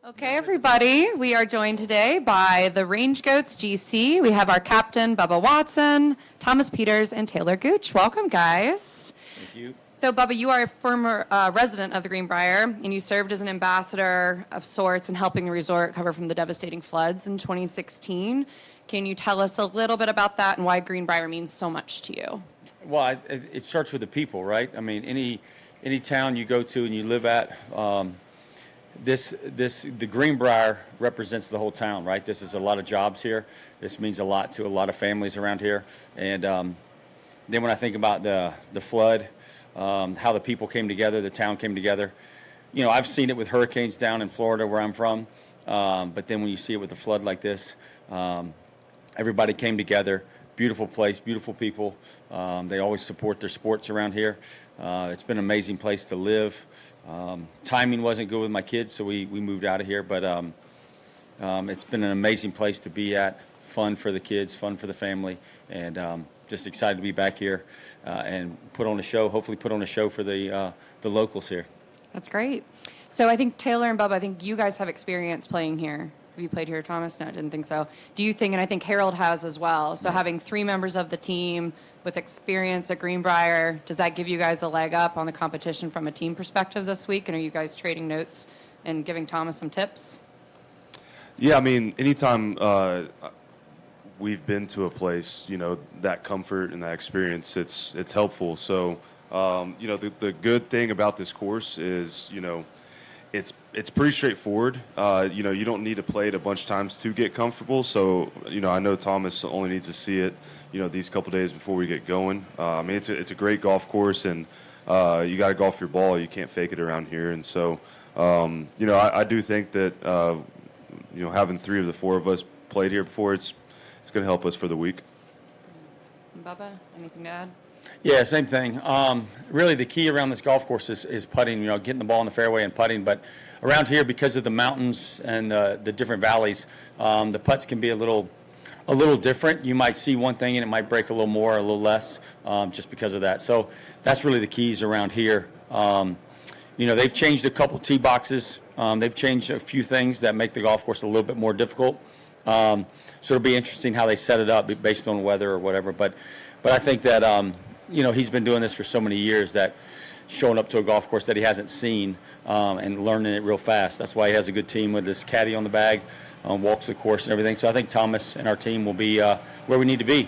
Okay, everybody, we are joined today by the Range Goats GC. We have our captain, Bubba Watson, Thomas Peters, and Taylor Gooch. Welcome, guys. Thank you. So, Bubba, you are a former resident of the Greenbrier, and you served as an ambassador of sorts in helping the resort recover from the devastating floods in 2016. Can you tell us a little bit about that and why Greenbrier means so much to you? Well, it starts with the people, right? I mean, any town you go to and you live at, the Greenbrier represents the whole town, right? This is a lot of jobs here. This means a lot to a lot of families around here. And then when I think about the flood, how the people came together, the town came together. You know, I've seen it with hurricanes down in Florida where I'm from, but then when you see it with a flood like this, everybody came together. Beautiful place, beautiful people. They always support their sports around here. It's been an amazing place to live. Timing wasn't good with my kids, so we moved out of here, but it's been an amazing place to be at. Fun for the kids, fun for the family, and just excited to be back here and put on a show, hopefully put on a show for the locals here. That's great. So I think Taylor and Bubba, I think you guys have experience playing here. Have you played here, Thomas? No, I didn't think so. Do you think, and I think Harold has as well, so having three members of the team with experience at Greenbrier, does that give you guys a leg up on the competition from a team perspective this week? And are you guys trading notes and giving Thomas some tips? Yeah, I mean, anytime we've been to a place, you know, that comfort and that experience, it's helpful. So, you know, the good thing about this course is, you know, it's pretty straightforward. You know, you don't need to play it a bunch of times to get comfortable. So, you know, I know Thomas only needs to see it, you know, these couple days before we get going. I mean, it's a great golf course, and you got to golf your ball. You can't fake it around here. And so, you know, I do think that, you know, having three of the four of us played here before, it's going to help us for the week. Bubba, anything to add? Yeah, same thing. Really, the key around this golf course is putting, you know, getting the ball in the fairway and putting. But around here, because of the mountains and the different valleys, the putts can be a little different. You might see one thing and it might break a little more or a little less just because of that. So that's really the keys around here. You know, they've changed a couple tee boxes. They've changed a few things that make the golf course a little bit more difficult. So it'll be interesting how they set it up based on weather or whatever. But I think that, you know, he's been doing this for so many years that showing up to a golf course that he hasn't seen and learning it real fast. That's why he has a good team with his caddy on the bag, walks the course and everything. So I think Thomas and our team will be where we need to be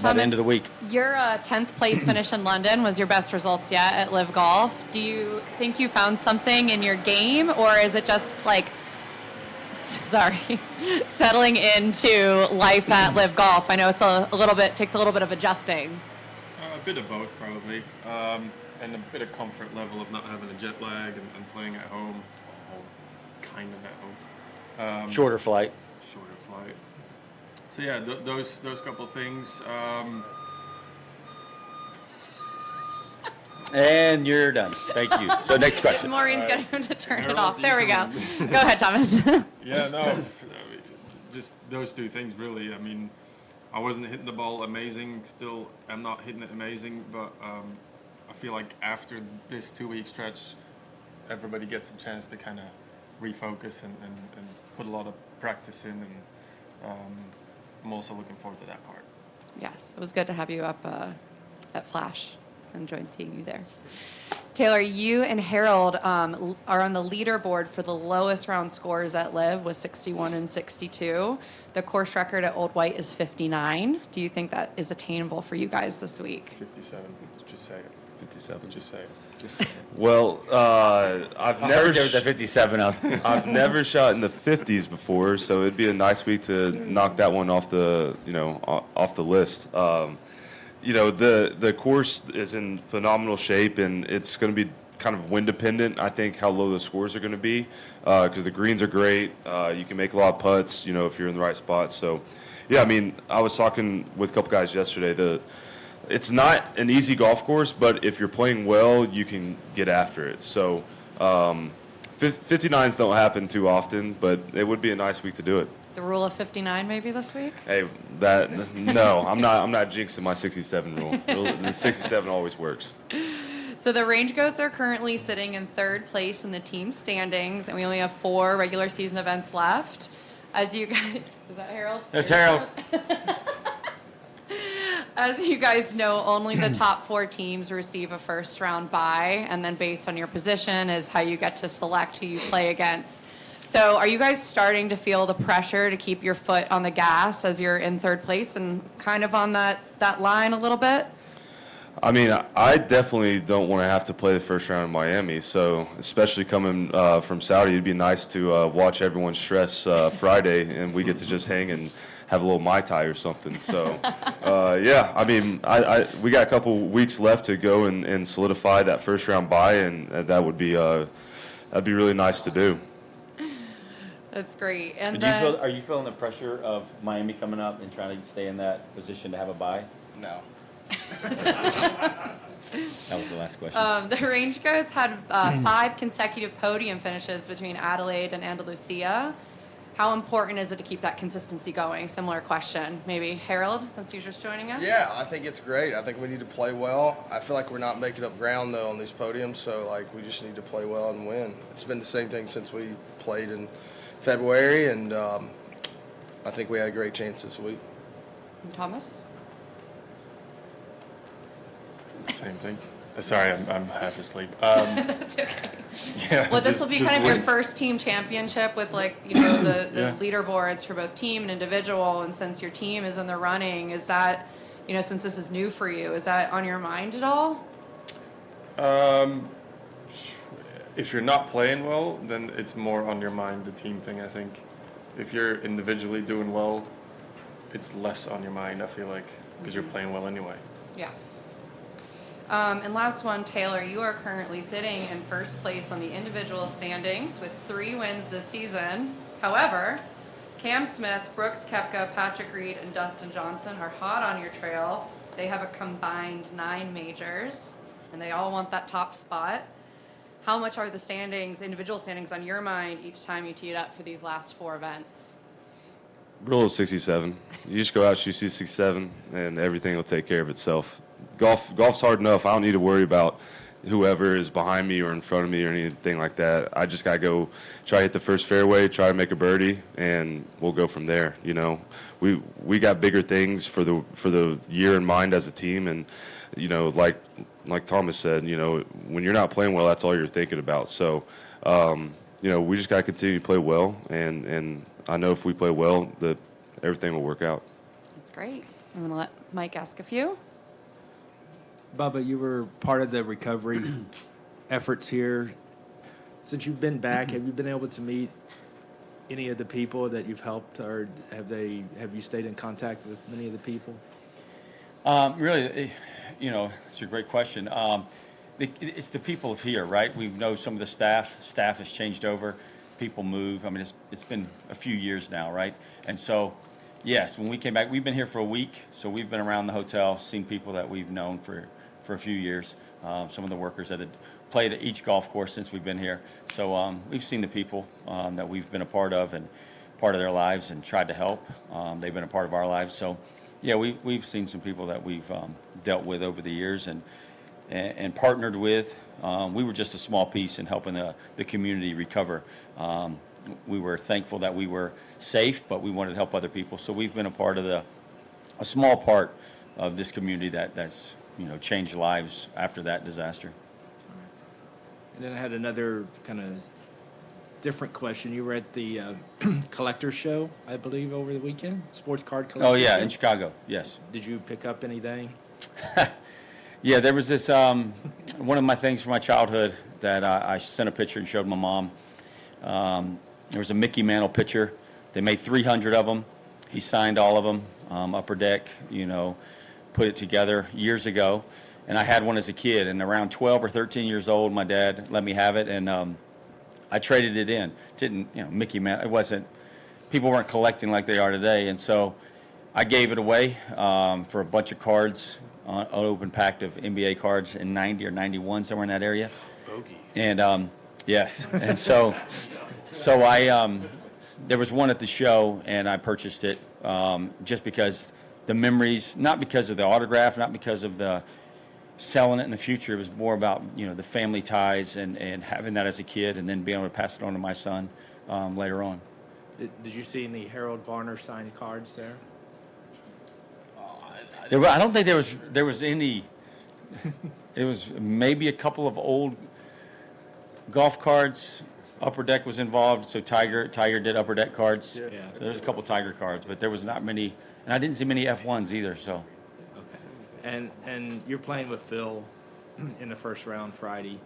by the end of the week. Your 10th place finish in London was your best results yet at LIV Golf. Do you think you found something in your game, or is it just like, settling into life at LIV Golf? I know it's takes a little bit of adjusting. A bit of both, probably, and a bit of comfort level of not having a jet lag and playing at home, kind of at home. Shorter flight. So yeah, those couple of things. And you're done. Thank you. So next question. Maureen's getting him to turn it off. There we go. Go ahead, Thomas. Yeah, no, just those two things, really. I mean, I wasn't hitting the ball amazing. Still, I'm not hitting it amazing, but I feel like after this 2-week stretch, everybody gets a chance to kind of refocus and put a lot of practice in, and I'm also looking forward to that part. Yes, it was good to have you up at Flash. I enjoyed seeing you there. Taylor, you and Harold are on the leaderboard for the lowest round scores at LIV with 61 and 62. The course record at Old White is 59. Do you think that is attainable for you guys this week? 57. Just say it. 57. Just say it. Well, I've never there was a 57 of. I've never shot in the 50s before, so it'd be a nice week to knock that one off the, you know, off the list. You know, the course is in phenomenal shape, and it's going to be kind of wind dependent. I think how low the scores are going to be, because the greens are great. You can make a lot of putts, you know, if you're in the right spot. So, yeah, I mean, I was talking with a couple guys yesterday. It's not an easy golf course, but if you're playing well, you can get after it. So 59s don't happen too often, but it would be a nice week to do it. The rule of 59 maybe this week? Hey, no, I'm not jinxing my 67 rule. The 67 always works. So the Range Goats are currently sitting in third place in the team standings, and we only have 4 regular season events left. As you guys, is that Harold? That's Harold. As you guys know, only the top 4 teams receive a first round bye, and then based on your position is how you get to select who you play against. So are you guys starting to feel the pressure to keep your foot on the gas as you're in third place and kind of on that line a little bit? I mean, I definitely don't want to have to play the first round in Miami. So, especially coming from Saudi, it'd be nice to watch everyone stress Friday, and we get to just hang and have a little Mai Tai or something. So, yeah, I mean, we got a couple weeks left to go and solidify that first round bye, and that'd be really nice to do. That's great. And Are you feeling the pressure of Miami coming up and trying to stay in that position to have a bye? No. That was the last question. the Range Goats had 5 consecutive podium finishes between Adelaide and Andalusia. How important is it to keep that consistency going? Similar question. Maybe Harold, since you're just joining us? Yeah, I think it's great. I think we need to play well. I feel like we're not making up ground, though, on these podiums, so, like, we just need to play well and win. It's been the same thing since we played in February, and I think we had a great chance this week. And Thomas? Same thing. Sorry, I'm half asleep. That's okay. Yeah. Well, this will be just kind of your wait. first team championship with, like, you know, the Yeah. leaderboards for both team and individual. And since your team is in the running, is that, you know, since this is new for you, is that on your mind at all? If you're not playing well, then it's more on your mind, the team thing, I think. If you're individually doing well, it's less on your mind, I feel like, because you're playing well anyway. Yeah. And last one, Taylor, you are currently sitting in first place on the individual standings with 3 wins this season. However, Cam Smith, Brooks Koepka, Patrick Reed, and Dustin Johnson are hot on your trail. They have a combined 9 majors, and they all want that top spot. How much are the standings, individual standings, on your mind each time you tee it up for these last 4 events? Rule of 67. You just go out, shoot 67, and everything will take care of itself. Golf's hard enough. I don't need to worry about whoever is behind me or in front of me or anything like that. I just gotta go try to hit the first fairway, try to make a birdie, and we'll go from there. You know, we got bigger things for the year in mind as a team, and you know, like Thomas said, you know, when you're not playing well, that's all you're thinking about. So, you know, we just gotta continue to play well, and I know if we play well, that everything will work out. That's great. I'm gonna let Mike ask a few. Bubba, you were part of the recovery efforts here. Since you've been back, have you been able to meet any of the people that you've helped, or have you stayed in contact with many of the people? Really, you know, it's a great question. It's the people of here, right? We know some of the staff. Staff has changed over. People move. I mean, it's been a few years now, right? And so, yes, when we came back, we've been here for a week, so we've been around the hotel, seen people that we've known for a few years. Some of the workers that had played at each golf course since we've been here. So we've seen the people that we've been a part of and part of their lives and tried to help. They've been a part of our lives. So, yeah, we've seen some people that we've dealt with over the years and partnered with. We were just a small piece in helping the community recover. We were thankful that we were safe, but we wanted to help other people. So we've been a part of a small part of this community that's, you know, changed lives after that disaster. And then I had another kind of different question. You were at the collector show, I believe, over the weekend, sports card collector. Oh yeah, show. in Chicago. Yes. Did you pick up anything? Yeah, there was this one of my things from my childhood that I sent a picture and showed my mom. There was a Mickey Mantle picture. They made 300 of them. He signed all of them, upper deck, you know, put it together years ago. And I had one as a kid, and around 12 or 13 years old, my dad let me have it, and I traded it in. Didn't, you know, Mickey Mantle, it wasn't, people weren't collecting like they are today, and so I gave it away for a bunch of cards, an open pack of NBA cards in 90 or 91, somewhere in that area. Bogey. And yes, and so I there was one at the show, and I purchased it just because the memories, not because of the autograph, not because of the selling it in the future. It was more about, you know, the family ties and having that as a kid, and then being able to pass it on to my son later on. Did you see any Harold Varner signed cards there? I don't think there was any. It was maybe a couple of old golf cards. Upper Deck was involved, so Tiger did Upper Deck cards. Yeah. So there's a couple Tiger cards, but there was not many, and I didn't see many F1s either. So Okay. And you're playing with Phil in the first round Friday.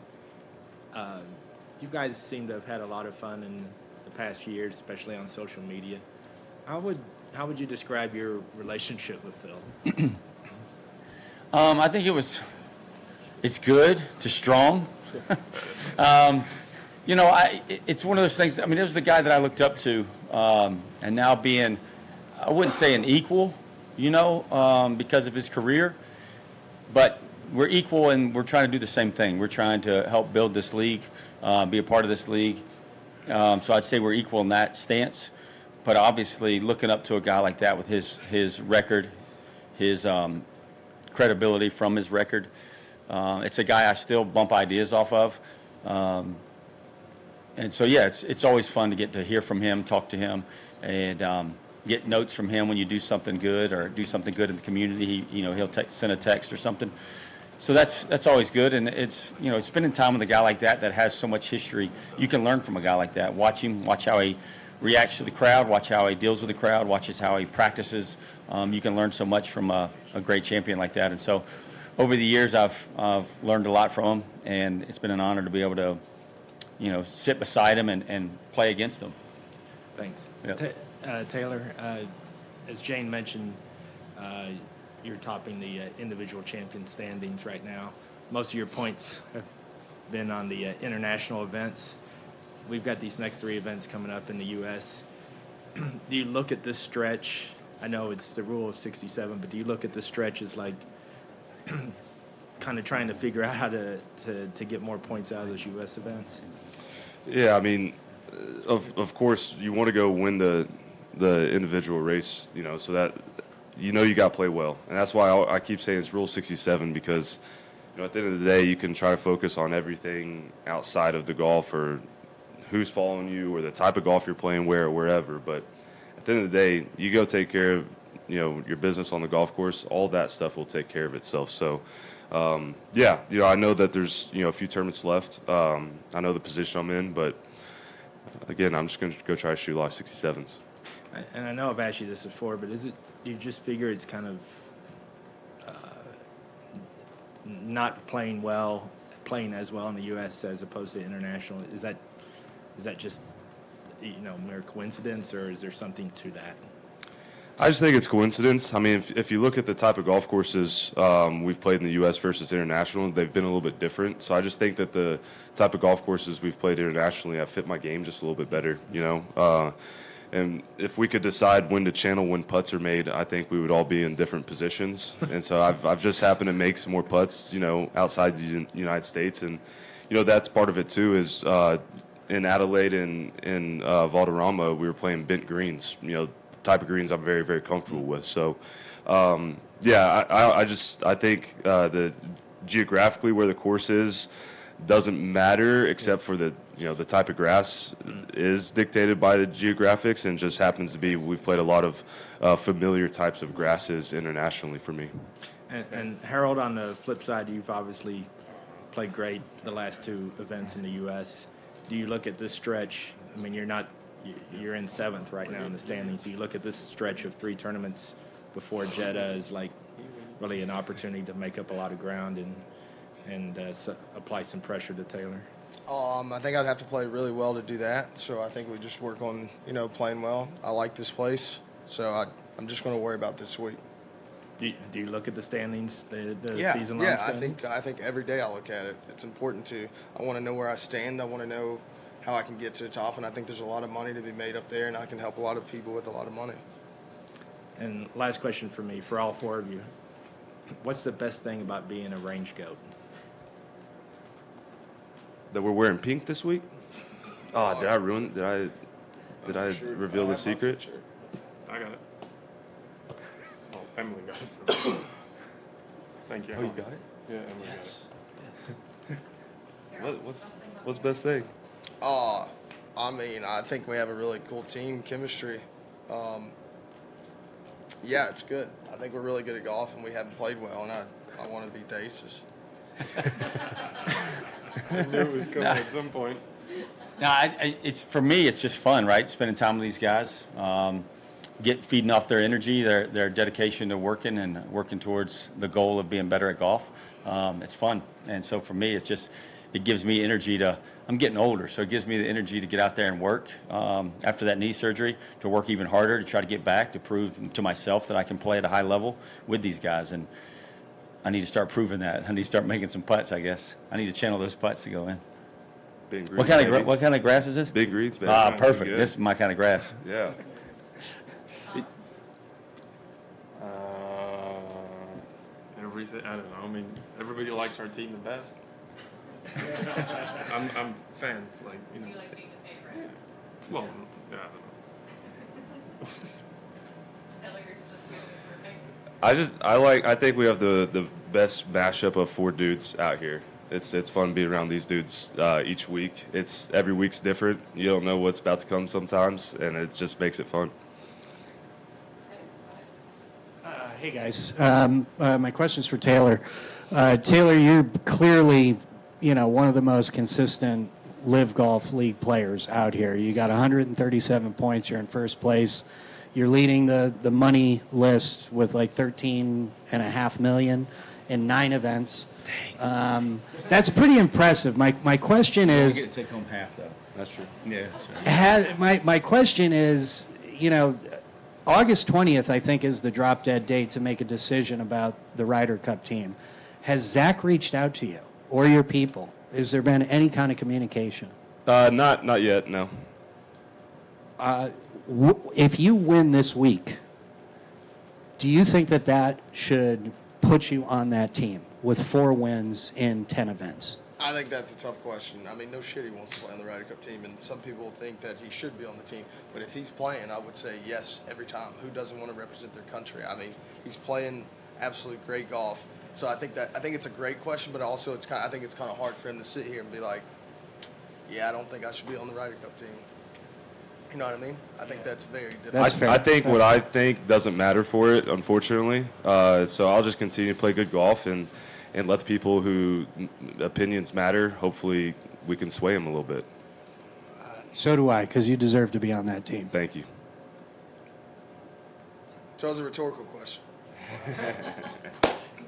You guys seem to have had a lot of fun in the past few years, especially on social media. How would you describe your relationship with Phil? I think it's good to strong. You know, it's one of those things. I mean, it was the guy that I looked up to, and now being, I wouldn't say an equal, you know, because of his career, but we're equal and we're trying to do the same thing. We're trying to help build this league, be a part of this league. So I'd say we're equal in that stance. But obviously, looking up to a guy like that with his record, his credibility from his record, it's a guy I still bump ideas off of. And so, yeah, it's always fun to get to hear from him, talk to him, and get notes from him when you do something good or do something good in the community. He'll send a text or something. So that's always good, and it's spending time with a guy like that has so much history. You can learn from a guy like that. Watch him, watch how he reacts to the crowd, watch how he deals with the crowd, watches how he practices. You can learn so much from a great champion like that. And so, over the years, I've learned a lot from him, and it's been an honor to be able to, sit beside him and play against him. Thanks. Yep. Taylor, as Jane mentioned, you're topping the individual champion standings right now. Most of your points have been on the international events. We've got these next 3 events coming up in the U.S. Do you look at this stretch? I know it's the rule of 67, but do you look at this stretch as like kind of trying to figure out how to get more points out of those U.S. events? Yeah, I mean, of course, you want to go win the individual race, so that you got to play well. And that's why I keep saying it's Rule 67, because at the end of the day, you can try to focus on everything outside of the golf, or who's following you, or the type of golf you're playing where or wherever. But at the end of the day, you go take care of your business on the golf course. All that stuff will take care of itself. So I know that there's a few tournaments left. I know the position I'm in, but again, I'm just going to go try to shoot a lot of 67s. And I know I've asked you this before, but do you just figure it's kind of not playing as well in the U.S. as opposed to international? Is that just mere coincidence, or is there something to that? I just think it's coincidence. I mean, if you look at the type of golf courses we've played in the U.S. versus international, they've been a little bit different. So I just think that the type of golf courses we've played internationally have fit my game just a little bit better, And if we could decide when to channel when putts are made, I think we would all be in different positions. And so I've just happened to make some more putts, outside the United States. And, that's part of it too, is in Adelaide and in Valderrama, we were playing bent greens, type of greens I'm very, very comfortable with. So, I think the geographically where the course is doesn't matter, except for the type of grass is dictated by the geographics, and just happens to be we've played a lot of familiar types of grasses internationally for me. And Harold, on the flip side, you've obviously played great the last 2 events in the U.S. Do you look at this stretch? I mean, you're in 7th right now in the standings. So you look at this stretch of 3 tournaments before Jeddah as like really an opportunity to make up a lot of ground and apply some pressure to Taylor? I think I'd have to play really well to do that. So I think we just work on, playing well. I like this place, so I'm just going to worry about this week. Do you look at the standings, the season-long standings? I think every day I look at it. It's important to. I want to know where I stand. I want to know how I can get to the top, and I think there's a lot of money to be made up there, and I can help a lot of people with a lot of money. And last question for me, for all 4 of you. What's the best thing about being a range goat? That we're wearing pink this week? Oh, did I ruin? Did I reveal the secret? I got it. Oh, Emily got it. Thank you. Oh, you got it? Yeah, Emory got it. Yes. What's best thing? I mean, I think we have a really cool team chemistry. Yeah, it's good. I think we're really good at golf, and we haven't played well, and I want to beat the Aces. I knew it was coming at some point. No, it's for me. It's just fun, right? Spending time with these guys, feeding off their energy, their dedication to working towards the goal of being better at golf. It's fun, and so for me, it gives me energy to. I'm getting older, so it gives me the energy to get out there and work after that knee surgery, to work even harder, to try to get back, to prove to myself that I can play at a high level with these guys, and I need to start proving that. I need to start making some putts. I guess I need to channel those putts to go in. Big What kind of grass is this? Big reeds, baby. Perfect. Good. This is my kind of grass. Yeah. Everything. I don't know. I mean, everybody likes our team the best. I'm fans, like, you know. You like being the favorite. Well, yeah, I don't know. Taylor, yours is just perfect. I think we have the best mashup of 4 dudes out here. It's fun being around these dudes each week. Every week's different. You don't know what's about to come sometimes, and it just makes it fun. Hey guys, my question's for Taylor. Taylor, you're clearly, one of the most consistent LIV Golf League players out here. You got 137 points. You're in first place. You're leading the money list with like 13.5 million in 9 events. That's pretty impressive. My question is, You get to take home half though. That's true. Yeah. my question is, August 20th, I think, is the drop dead date to make a decision about the Ryder Cup team. Has Zach reached out to you or your people? Has there been any kind of communication? Not yet. No. If you win this week, do you think that should put you on that team with 4 wins in 10 events? I think that's a tough question. I mean, no shit he wants to play on the Ryder Cup team, and some people think that he should be on the team. But if he's playing, I would say yes every time. Who doesn't want to represent their country? I mean, he's playing absolute great golf. So I think it's a great question, but also I think it's kind of hard for him to sit here and be like, yeah, I don't think I should be on the Ryder Cup team. You know what I mean? I think that's very difficult. That's fair. I think That's what fair. I think doesn't matter for it, unfortunately. So I'll just continue to play good golf and let the people who opinions matter. Hopefully, we can sway them a little bit. So do I, because you deserve to be on that team. Thank you. So it was a rhetorical question.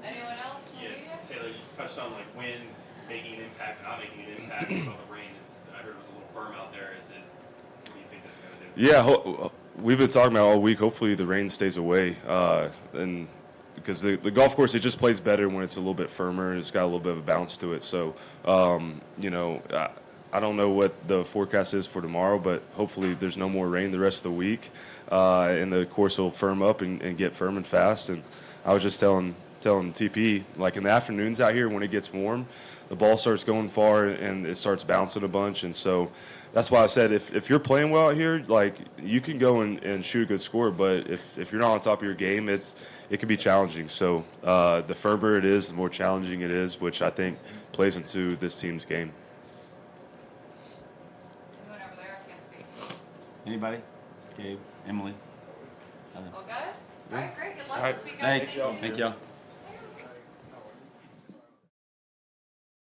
Anyone else? Yeah, Taylor, you touched on like wind making an impact and not making an impact. About the rain, I heard it was a little firm out there. What do you think that's going to do? Yeah, we've been talking about all week. Hopefully, the rain stays away, and because the golf course, it just plays better when it's a little bit firmer. It's got a little bit of a bounce to it. So, I don't know what the forecast is for tomorrow, but hopefully there's no more rain the rest of the week, and the course will firm up and get firm and fast. And I was just telling TP, like in the afternoons out here when it gets warm, the ball starts going far and it starts bouncing a bunch. And so that's why I said if you're playing well out here, like you can go and shoot a good score, but if you're not on top of your game, it can be challenging. So the firmer it is, the more challenging it is, which I think plays into this team's game. Anyone over there? I can't see. Anybody? Gabe, Emily. All good? All right, great. Good luck All right. this weekend. Thanks. Thank you. Thank y'all.